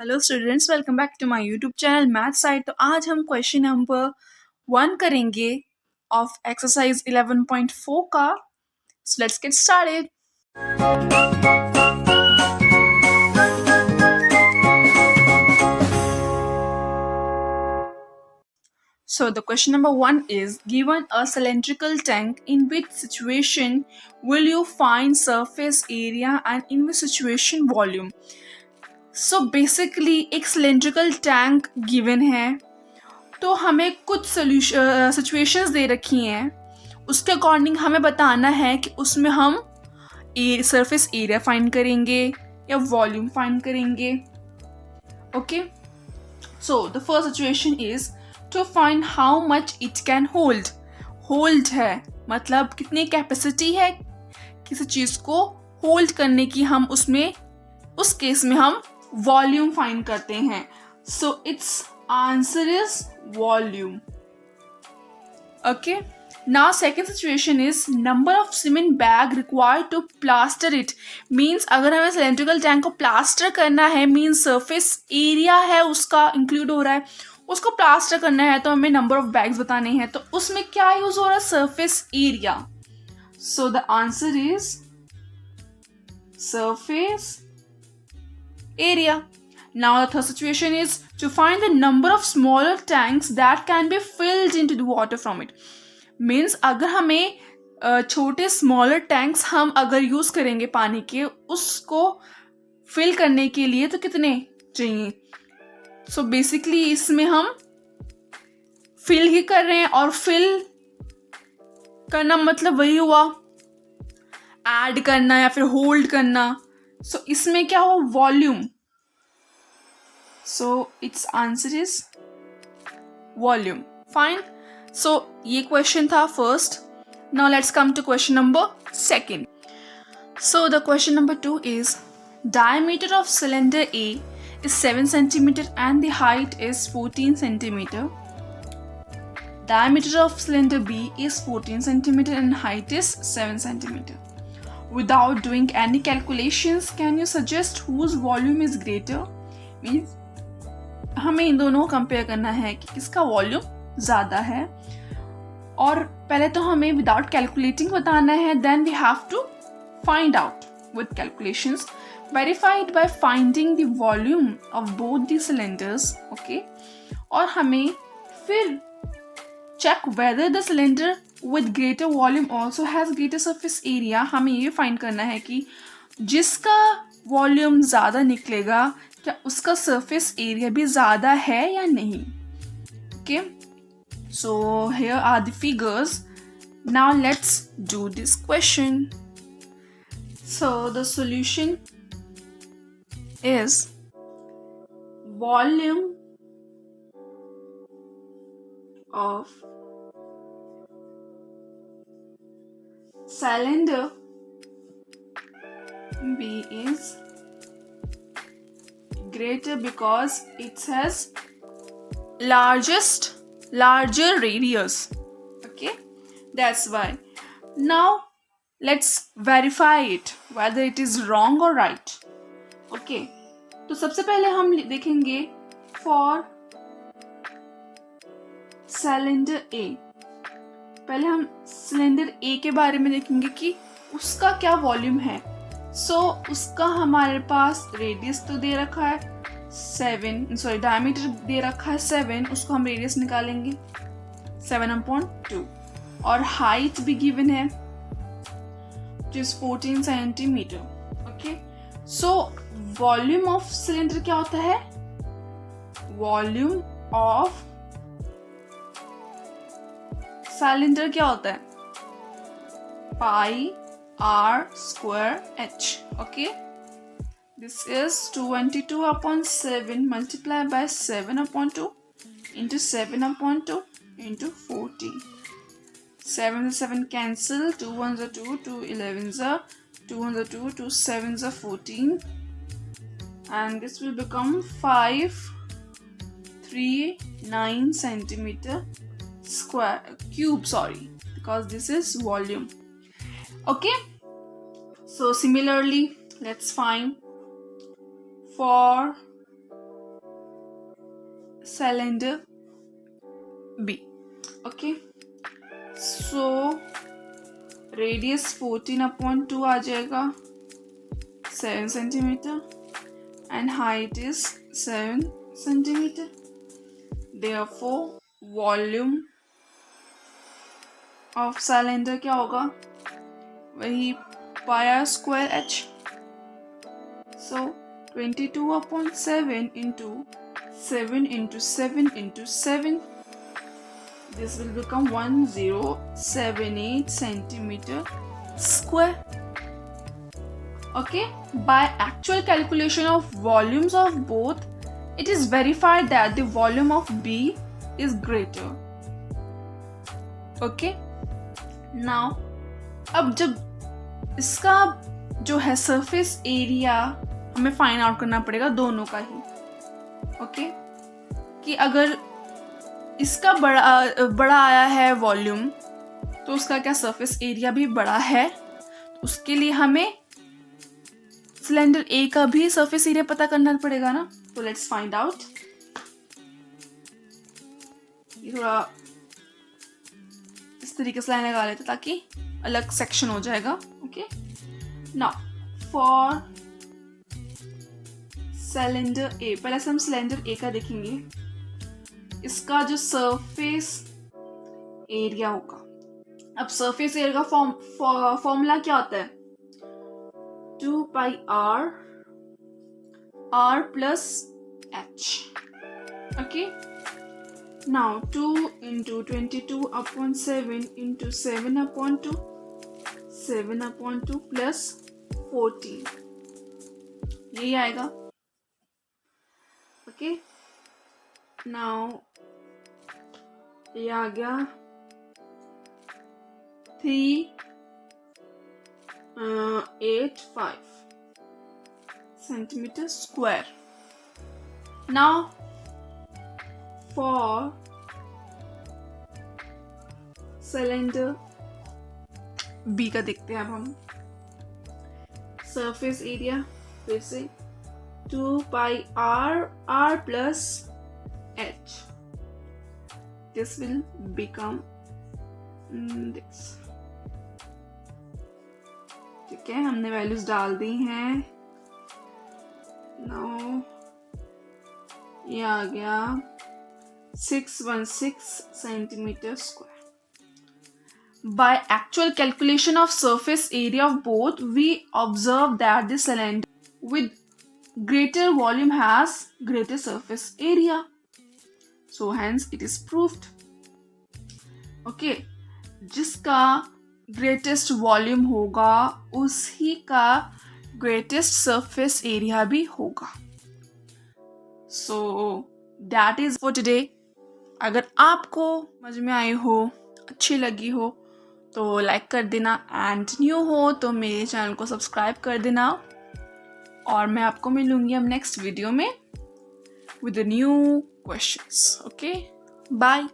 Hello students, welcome back to my YouTube channel math side. तो आज हम question number 1 करेंगे ऑफ एक्सरसाइज 11.4 का। So let's get started. So the question number 1 is, given a cylindrical tank, in which situation will you find surface area and in which situation volume? So basically एक cylindrical tank given है, तो हमें कुछ situations दे रखी हैं, उसके according हमें बताना है कि उसमें हम सरफेस एरिया फाइंड करेंगे या वॉल्यूम फाइंड करेंगे। Okay, so the first situation is to find how much it can hold. Hold है मतलब कितनी कैपेसिटी है किसी चीज को होल्ड करने की, हम उसमें उस केस में हम वॉल्यूम फाइंड करते हैं। So it's answer is volume. Okay, now second situation is number of cement bag required to plaster it. means अगर हमें cylindrical tank को plaster करना है, means surface area है उसका include हो रहा है, उसको plaster करना है तो हमें number of bags बताने हैं। तो उसमें क्या यूज हो रहा है? surface area. So the answer is surface area. Now the third situation is to find the number of smaller tanks that can be filled into the water from it. Means अगर हमें छोटे smaller tanks हम अगर use करेंगे पानी के, उसको fill करने के लिए तो कितने चाहिए? So basically इसमें हम फिल ही कर रहे हैं, और फिल करना मतलब वही हुआ ऐड करना या फिर होल्ड करना। So इसमें क्या हुआ? Volume. So its answer is volume. Fine. So ये question था first. Now let's come to question number second. So the question number 2 is, diameter of cylinder A is 7 centimeter and the height is 14 centimeter. Diameter of cylinder B is 14 centimeter and height is 7 centimeter. Without doing any calculations, can you suggest whose volume is greater? Means हमें इन दोनों को compare करना है कि किसका volume ज़्यादा है, और पहले तो हमें विदाउट कैलकुलेटिंग बताना है, then we have to find out with calculations, verified by finding the volume of both the cylinders. Okay, और हमें फिर check whether the cylinder with greater volume also has greater surface area. हमें ये find करना है कि जिसका volume ज़्यादा निकलेगा क्या उसका सरफेस एरिया भी ज़्यादा है या नहीं। Okay, so here are the figures. Now let's do this question. So the solution is volume of cylinder B is greater because it has larger radius. Okay, that's why. Now let's verify it whether it is wrong or right. Okay, तो सबसे पहले हम देखेंगे for cylinder A। पहले हम cylinder ए के बारे में देखेंगे कि उसका क्या वॉल्यूम है। उसका हमारे पास रेडियस तो दे रखा है 7, डायमीटर दे रखा है 7, उसको हम रेडियस निकालेंगे 7/2, और हाइट भी गिवन है जो 14 centimetre. Okay, so volume of cylinder क्या होता है? वॉल्यूम ऑफ सिलेंडर क्या होता है? पाई r square h. Okay, this is 22/7 multiplied by 7/2 into 7/2 into 40. 7 and 7 cancel, 2 1s are 2, 2 11s are 2 1s are 2, 2 7s are 14, and this will become 539 centimeter square cube, because this is volume. Okay, so similarly let's find for cylinder B. Okay, so radius 14/2 आ जाएगा 7 centimeter and height is 7 centimeter. Therefore volume of cylinder क्या होगा, वही pi r square h. So 22/7 into 7 into 7 into 7. This will become 1078 centimeter square. Okay, by actual calculation of volumes of both, it is verified that the volume of B is greater. Okay, now अब जब इसका जो है surface area हमें find out करना पड़ेगा दोनों का ही. ओके, कि अगर इसका बड़ा आया है वॉल्यूम, तो उसका क्या सरफेस एरिया भी बड़ा है. तो उसके लिए हमें सिलेंडर ए का भी सरफेस एरिया पता करना पड़ेगा ना. तो लेट्स फाइंड आउट. ये थोड़ा इस तरीके से लाइन लगा लेते ताकि अलग सेक्शन हो जाएगा. ओके, नाउ फॉर सिलेंडर ए, पहले से हम सिलेंडर ए का देखेंगे. इसका जो सरफेस एरिया होगा, अब सरफेस एरिया का फॉर्मूला क्या होता है, 2 pi r plus h. Okay, now 2 into 22/7 into 7/2, 7/2 plus 14, यही आएगा. ओके, नाउ ये आ गया 385 centimeter square. Now for cylinder B का देखते हैं अब हम. सरफेस एरिया फिर से 2 pi r plus h. This will become this. ठीक है, हमने वैल्यूज डाल दी हैं. नाउ ये आ गया 616 centimeter square. By actual calculation of surface area of both, we observe that the cylinder with greater volume has greater surface area. So hence it is proved. Okay, जिसका greatest volume होगा उसी का greatest surface area भी होगा. So that is for today. अगर आपको समझ में आई हो, अच्छी लगी हो, तो लाइक कर देना. एंड न्यू हो तो मेरे चैनल को सब्सक्राइब कर देना. और मैं आपको मिलूंगी अब नेक्स्ट वीडियो में with the new questions. Okay, bye.